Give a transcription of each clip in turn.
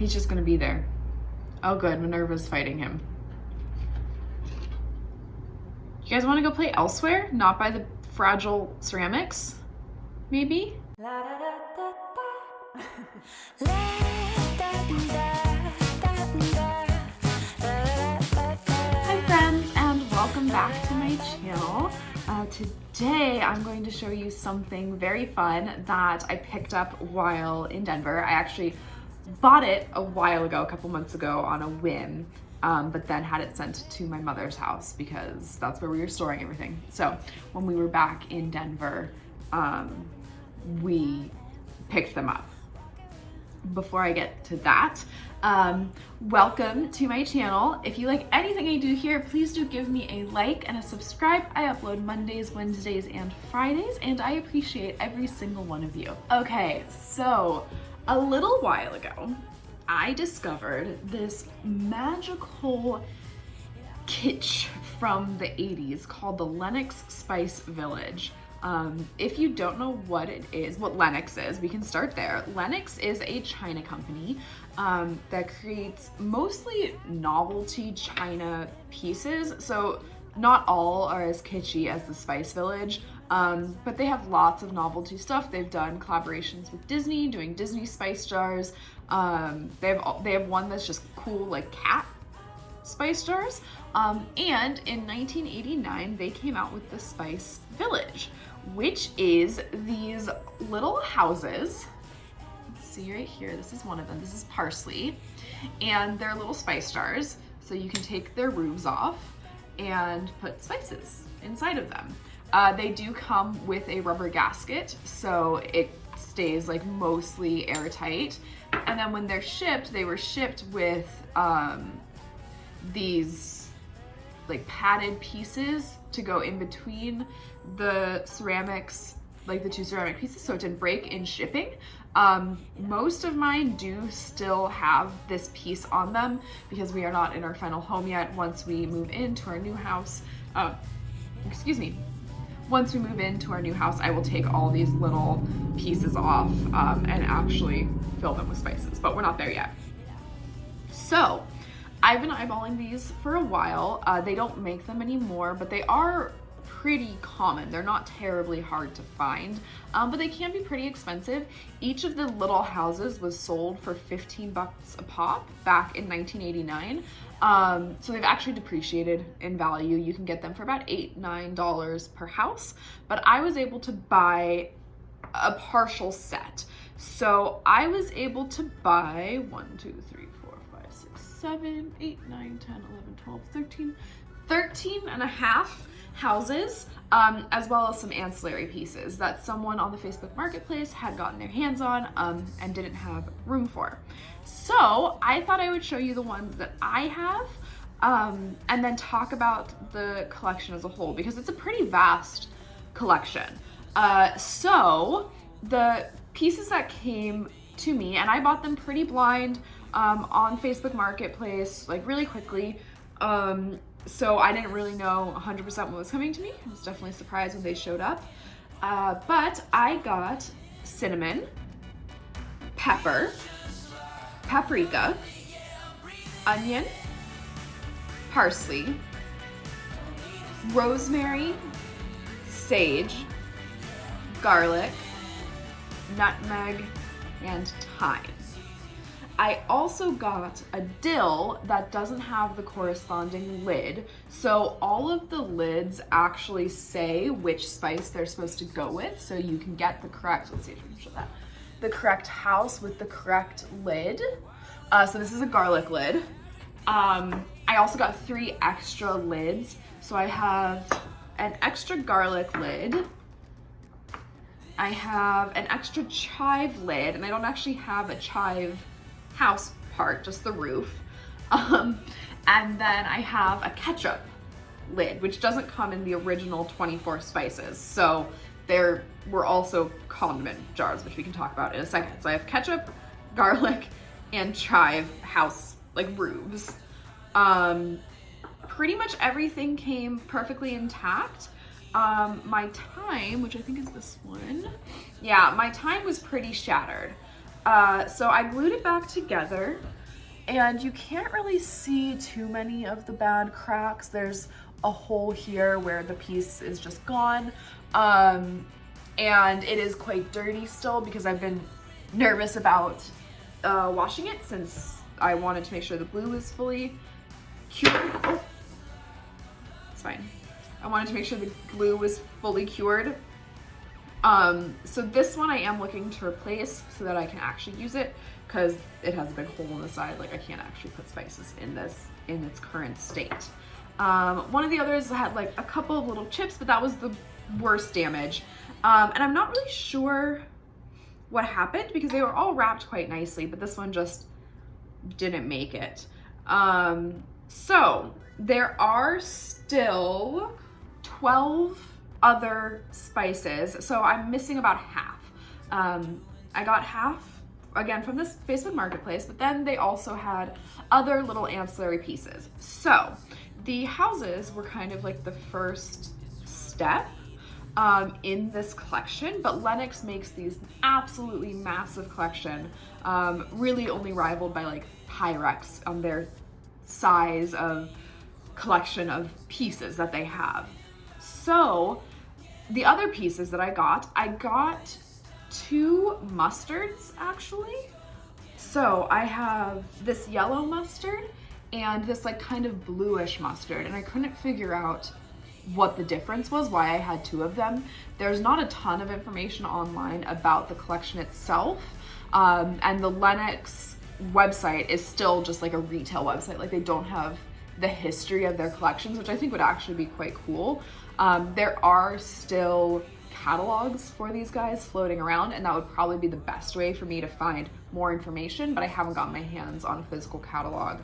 He's just gonna be there. Oh good, Minerva's fighting him. You guys wanna go play elsewhere? Not by the fragile ceramics? Maybe? Hi friends, and welcome back to my channel. Today I'm going to show you something very fun that I picked up while in Denver. I actually bought it a while ago, a couple months ago on a whim, but then had it sent to my mother's house because that's where we were storing everything. So when we were back in Denver, we picked them up. Before I get to that, welcome to my channel. If you like anything I do here, please do give me a like and a subscribe. I upload Mondays, Wednesdays, and Fridays, and I appreciate every single one of you. Okay, so a little while ago, I discovered this magical kitsch from the 80s called the Lenox Spice Village. If you don't know what it is, what Lenox is, we can start there. Lenox is a China company that creates mostly novelty China pieces. So not all are as kitschy as the Spice Village, but they have lots of novelty stuff. They've done collaborations with Disney, doing Disney spice jars. They have one that's just cool, like cat spice jars. And in 1989, they came out with the Spice Village, which is these little houses. Let's see right here, this is one of them. This is parsley, and they're little spice jars. So you can take their roofs off and put spices inside of them. They do come with a rubber gasket, so it stays like mostly airtight. And then when they're shipped, they were shipped with these like padded pieces to go in between the ceramics, like the two ceramic pieces, so it didn't break in shipping. Most of mine do still have this piece on them because we are not in our final home yet. Once we move into our new house, once we move into our new house, I will take all these little pieces off and actually fill them with spices, but we're not there yet. So I've been eyeballing these for a while. They don't make them anymore, but they are pretty common. They're not terribly hard to find, but they can be pretty expensive. Each of the little houses was sold for 15 bucks a pop back in 1989. So they've actually depreciated in value. You can get them for about $8-9 per house, but I was able to buy a partial set. So I was able to buy 1, 2, 3, 4, 5, 6, 7, 8, 9, 10, 11, 12, 13 and a half houses, as well as some ancillary pieces that someone on the Facebook Marketplace had gotten their hands on and didn't have room for. So I thought I would show you the ones that I have and then talk about the collection as a whole because it's a pretty vast collection. So the pieces that came to me, and I bought them pretty blind on Facebook Marketplace, like really quickly. So I didn't really know 100% what was coming to me. I was definitely surprised when they showed up. But I got cinnamon, pepper, paprika, onion, parsley, rosemary, sage, garlic, nutmeg, and thyme. I also got a dill that doesn't have the corresponding lid, so all of the lids actually say which spice they're supposed to go with, so you can get the correct, let's see if we can show that, the correct house with the correct lid. So this is a garlic lid. I also got 3 extra lids, so I have an extra garlic lid, I have an extra chive lid, and I don't actually have a chive house part, just the roof. And then I have a ketchup lid, which doesn't come in the original 24 spices. So there were also condiment jars, which we can talk about in a second. So I have ketchup, garlic, and chive house, like roofs. Pretty much everything came perfectly intact. My thyme, which I think is this one. Yeah, my thyme was pretty shattered. So I glued it back together, and you can't really see too many of the bad cracks. There's a hole here where the piece is just gone. And it is quite dirty still because I've been nervous about washing it since I wanted to make sure the glue is fully cured. Oh, it's fine. I wanted to make sure the glue was fully cured. So this one I am looking to replace so that I can actually use it, because it has a big hole in the side. Like, I can't actually put spices in this in its current state. One of the others had like a couple of little chips, but that was the worst damage. And I'm not really sure what happened because they were all wrapped quite nicely, but this one just didn't make it. So there are still 12 other spices, so I'm missing about half. I got half again from this Facebook Marketplace, but then they also had other little ancillary pieces. So the houses were kind of like the first step in this collection, but Lenox makes these absolutely massive collection, really only rivaled by like Pyrex on their size of collection of pieces that they have. So the other pieces that I got 2 mustards actually. So I have this yellow mustard and this like kind of bluish mustard, and I couldn't figure out what the difference was, why I had 2 of them. There's not a ton of information online about the collection itself, and the Lenox website is still just like a retail website. Like, they don't have the history of their collections, which I think would actually be quite cool. There are still catalogs for these guys floating around, and that would probably be the best way for me to find more information, but I haven't gotten my hands on a physical catalog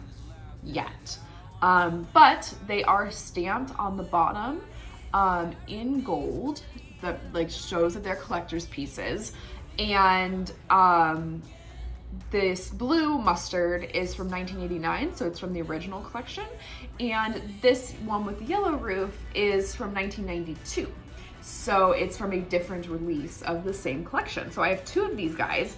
yet. But they are stamped on the bottom in gold that like shows that they're collector's pieces. And this blue mustard is from 1989, so it's from the original collection. And this one with the yellow roof is from 1992. So it's from a different release of the same collection. So I have 2 of these guys.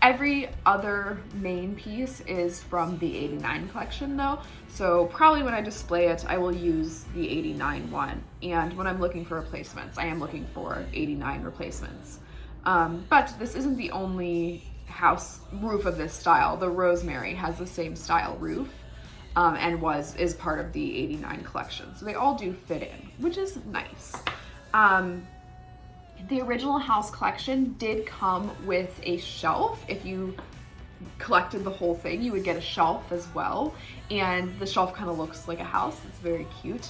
Every other main piece is from the 89 collection though. So probably when I display it, I will use the 89 one. And when I'm looking for replacements, I am looking for 89 replacements. But this isn't the only house roof of this style. The Rosemary has the same style roof, and is part of the 89 collection. So they all do fit in, which is nice. The original house collection did come with a shelf. If you collected the whole thing, you would get a shelf as well. And the shelf kind of looks like a house. It's very cute.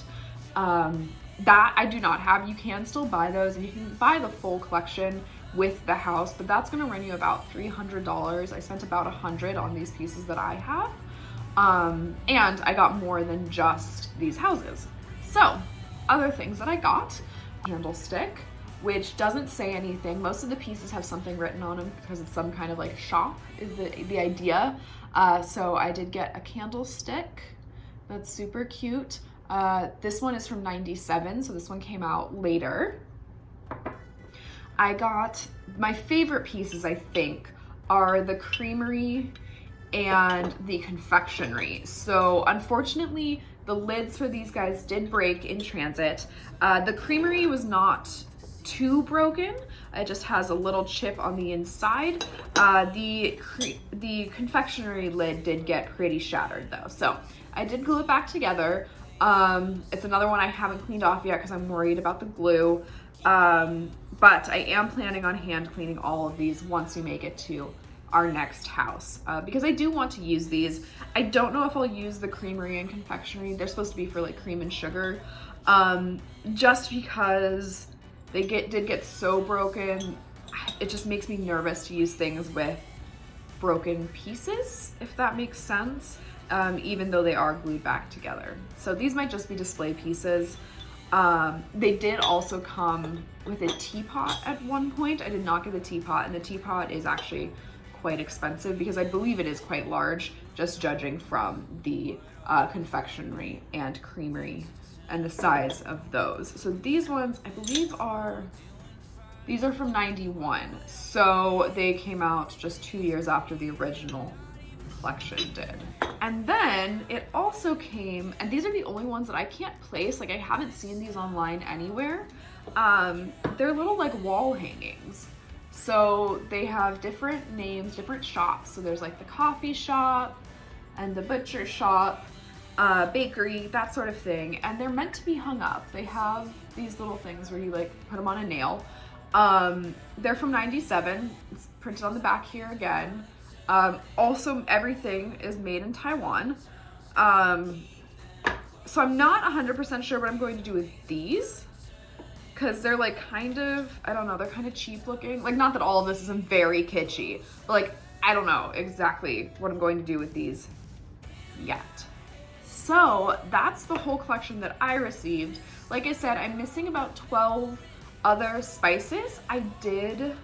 That I do not have. You can still buy those, and you can buy the full collection with the house, but that's gonna run you about $300. I spent about $100 on these pieces that I have. And I got more than just these houses. So, other things that I got, candlestick, which doesn't say anything. Most of the pieces have something written on them because it's some kind of like shop is the idea. So I did get a candlestick that's super cute. This one is from 97, so this one came out later. I got my favorite pieces, I think, are the creamery and the confectionery. So unfortunately, the lids for these guys did break in transit. The creamery was not too broken. It just has a little chip on the inside. The confectionery lid did get pretty shattered though. So I did glue it back together. It's another one I haven't cleaned off yet because I'm worried about the glue. But I am planning on hand cleaning all of these once we make it to our next house, because I do want to use these. I don't know if I'll use the creamery and confectionery. They're supposed to be for like cream and sugar, just because they did get so broken. It just makes me nervous to use things with broken pieces, if that makes sense, even though they are glued back together. So these might just be display pieces. They did also come with a teapot at one point. I did not get the teapot, and the teapot is actually quite expensive because I believe it is quite large, just judging from the confectionery and creamery and the size of those. So these ones I believe are These are from 91, so they came out just 2 years after the original collection did. And then it also came, and these are the only ones that I can't place, like I haven't seen these online anywhere. They're little like wall hangings. So they have different names, different shops. So there's like the coffee shop and the butcher shop, bakery, that sort of thing. And they're meant to be hung up. They have these little things where you like put them on a nail. They're from 97. It's printed on the back here again. Also everything is made in Taiwan. So I'm not 100% sure what I'm going to do with these, because they're like kind of, I don't know, they're kind of cheap looking. Like, not that all of this isn't very kitschy, but like, I don't know exactly what I'm going to do with these yet. So that's the whole collection that I received. Like I said, I'm missing about 12 other spices. I did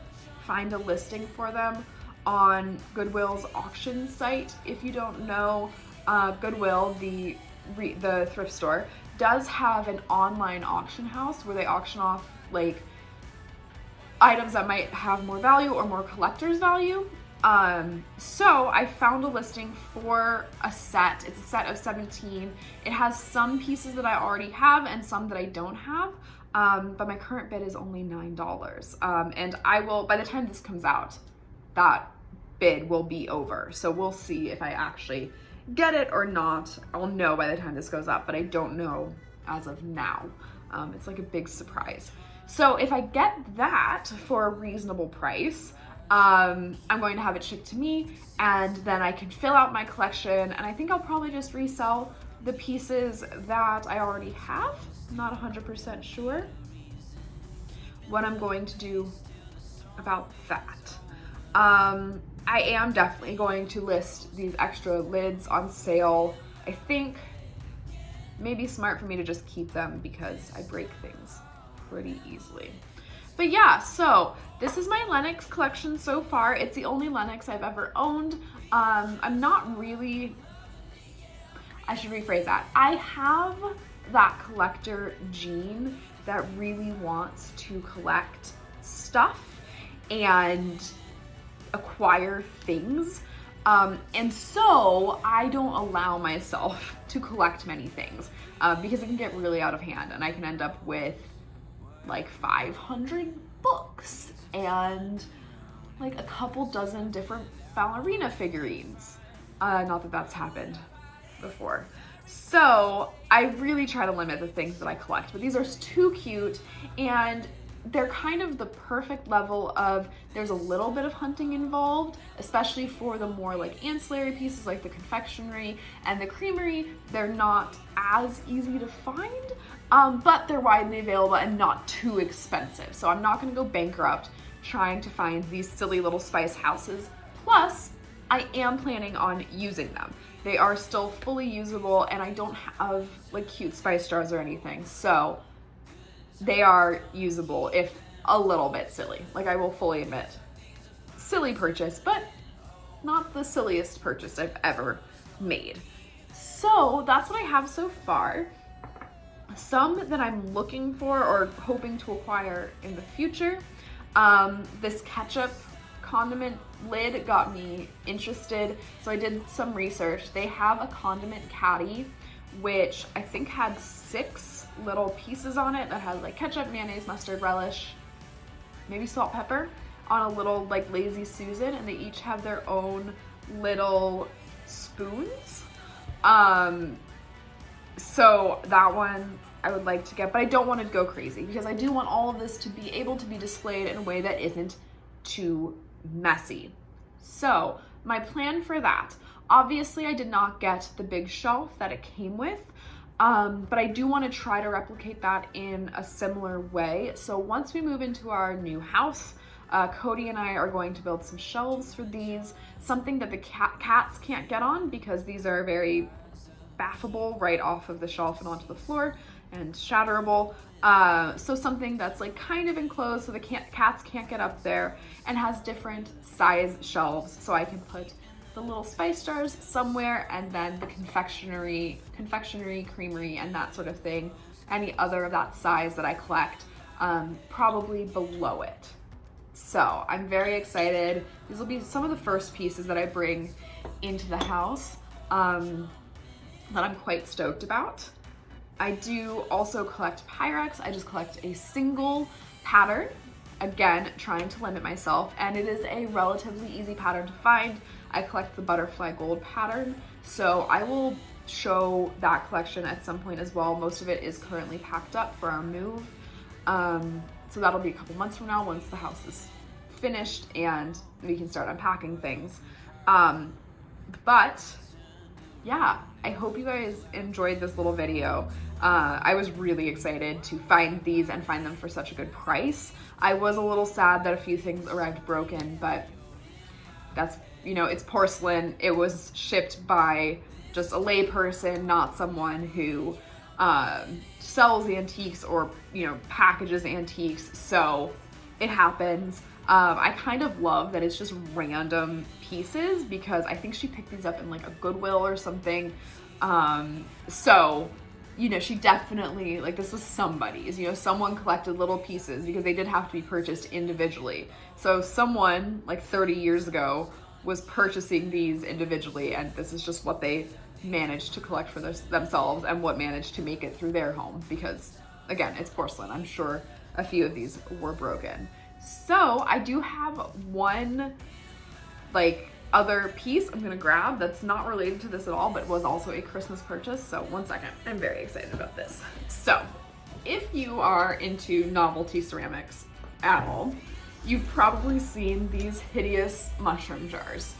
find a listing for them on Goodwill's auction site. If you don't know, Goodwill, the thrift store, does have an online auction house where they auction off like items that might have more value or more collector's value. So I found a listing for a set. It's a set of 17. It has some pieces that I already have and some that I don't have. But my current bid is only $9. And I will, by the time this comes out, that bid will be over. So we'll see if I actually get it or not. I'll know by the time this goes up, but I don't know as of now. It's like a big surprise. So if I get that for a reasonable price, I'm going to have it shipped to me, and then I can fill out my collection, and I think I'll probably just resell the pieces that I already have. I'm not 100% sure what I'm going to do about that. I am definitely going to list these extra lids on sale. I think maybe smart for me to just keep them because I break things pretty easily. But yeah, so this is my Lenox collection so far. It's the only Lenox I've ever owned. I'm not really, I should rephrase that. I have that collector gene that really wants to collect stuff and acquire things. And so I don't allow myself to collect many things because it can get really out of hand, and I can end up with like 500 books and like a couple dozen different ballerina figurines. Not that that's happened before. So I really try to limit the things that I collect, but these are too cute, and they're kind of the perfect level of, there's a little bit of hunting involved, especially for the more like ancillary pieces like the confectionery and the creamery. They're not as easy to find, but they're widely available and not too expensive. So I'm not gonna go bankrupt trying to find these silly little spice houses. Plus, I am planning on using them. They are still fully usable, and I don't have like cute spice jars or anything. So they are usable, if a little bit silly. Like, I will fully admit, silly purchase, but not the silliest purchase I've ever made. So that's what I have so far. Some that I'm looking for or hoping to acquire in the future. This ketchup condiment lid got me interested, so I did some research. They have a condiment caddy, which I think had 6 little pieces on it that had like ketchup, mayonnaise, mustard, relish, maybe salt, pepper, on a little like Lazy Susan, and they each have their own little spoons. So that one I would like to get, but I don't want to go crazy because I do want all of this to be able to be displayed in a way that isn't too messy. So my plan for that, obviously I did not get the big shelf that it came with, but I do want to try to replicate that in a similar way. So once we move into our new house, Cody and I are going to build some shelves for these, something that the cats can't get on because these are very baffable right off of the shelf and onto the floor and shatterable. So something that's like kind of enclosed so the cats can't get up there, and has different size shelves so I can put the little spice jars somewhere, and then the confectionery, creamery, and that sort of thing, any other of that size that I collect, probably below it. So I'm very excited. These will be some of the first pieces that I bring into the house that I'm quite stoked about. I do also collect Pyrex. I just collect a single pattern, again, trying to limit myself, and it is a relatively easy pattern to find. I collect the butterfly gold pattern, so I will show that collection at some point as well. Most of it is currently packed up for our move, so that'll be a couple months from now once the house is finished and we can start unpacking things. But yeah, I hope you guys enjoyed this little video. I was really excited to find these and find them for such a good price. I was a little sad that a few things arrived broken, but that's, you know, it's porcelain. It was shipped by just a layperson, not someone who sells antiques or, you know, packages antiques. So it happens. I kind of love that it's just random pieces because I think she picked these up in like a Goodwill or something. So, you know, she definitely, like, this was somebody's, you know, someone collected little pieces because they did have to be purchased individually. So someone like 30 years ago was purchasing these individually, and this is just what they managed to collect for themselves and what managed to make it through their home because, again, it's porcelain. I'm sure a few of these were broken. So I do have one like other piece I'm gonna grab that's not related to this at all, but was also a Christmas purchase. So one second, I'm very excited about this. So if you are into novelty ceramics at all, you've probably seen these hideous mushroom jars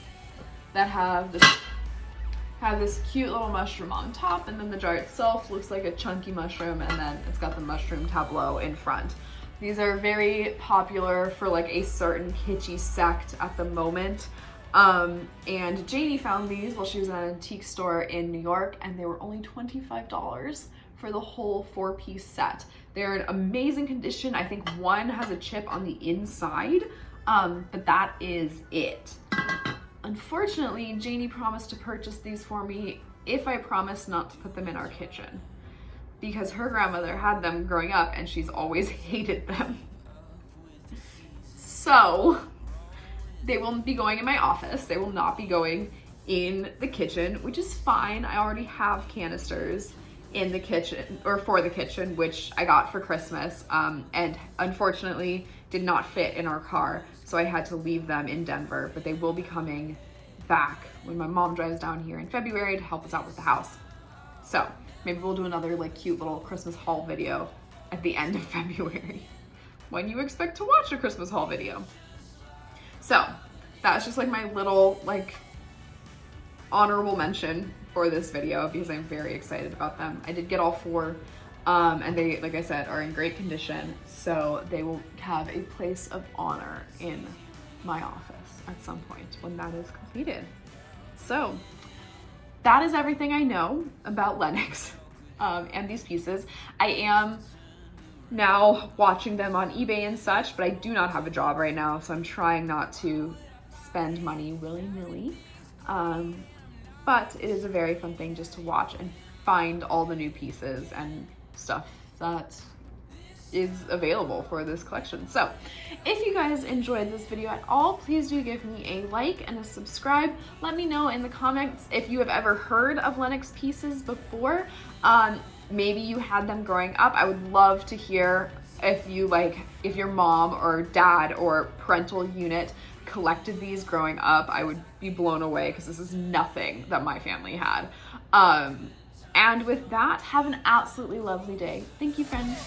that have this cute little mushroom on top, and then the jar itself looks like a chunky mushroom, and then it's got the mushroom tableau in front. These are very popular for like a certain kitschy sect at the moment. And Janie found these while she was at an antique store in New York, and they were only $25 for the whole 4-piece set. They're in amazing condition. I think one has a chip on the inside, but that is it. Unfortunately, Janie promised to purchase these for me if I promised not to put them in our kitchen, because her grandmother had them growing up and she's always hated them. So they will be going in my office. They will not be going in the kitchen, which is fine. I already have canisters in the kitchen, or for the kitchen, which I got for Christmas, and unfortunately did not fit in our car, so I had to leave them in Denver, but they will be coming back when my mom drives down here in February to help us out with the house. So maybe we'll do another like cute little Christmas haul video at the end of February when you expect to watch a Christmas haul video. So that's just like my little like honorable mention for this video because I'm very excited about them. I did get all 4, and they, like I said, are in great condition, so they will have a place of honor in my office at some point when that is completed. So that is everything I know about Lenox and these pieces. I am now watching them on eBay and such, but I do not have a job right now, so I'm trying not to spend money willy-nilly. But it is a very fun thing just to watch and find all the new pieces and stuff that is available for this collection. So if you guys enjoyed this video at all, please do give me a like and a subscribe. Let me know in the comments if you have ever heard of Lenox pieces before. Maybe you had them growing up. I would love to hear if your mom or dad or parental unit collected these growing up. I would be blown away because this is nothing that my family had. And with that, have an absolutely lovely day. Thank you, friends.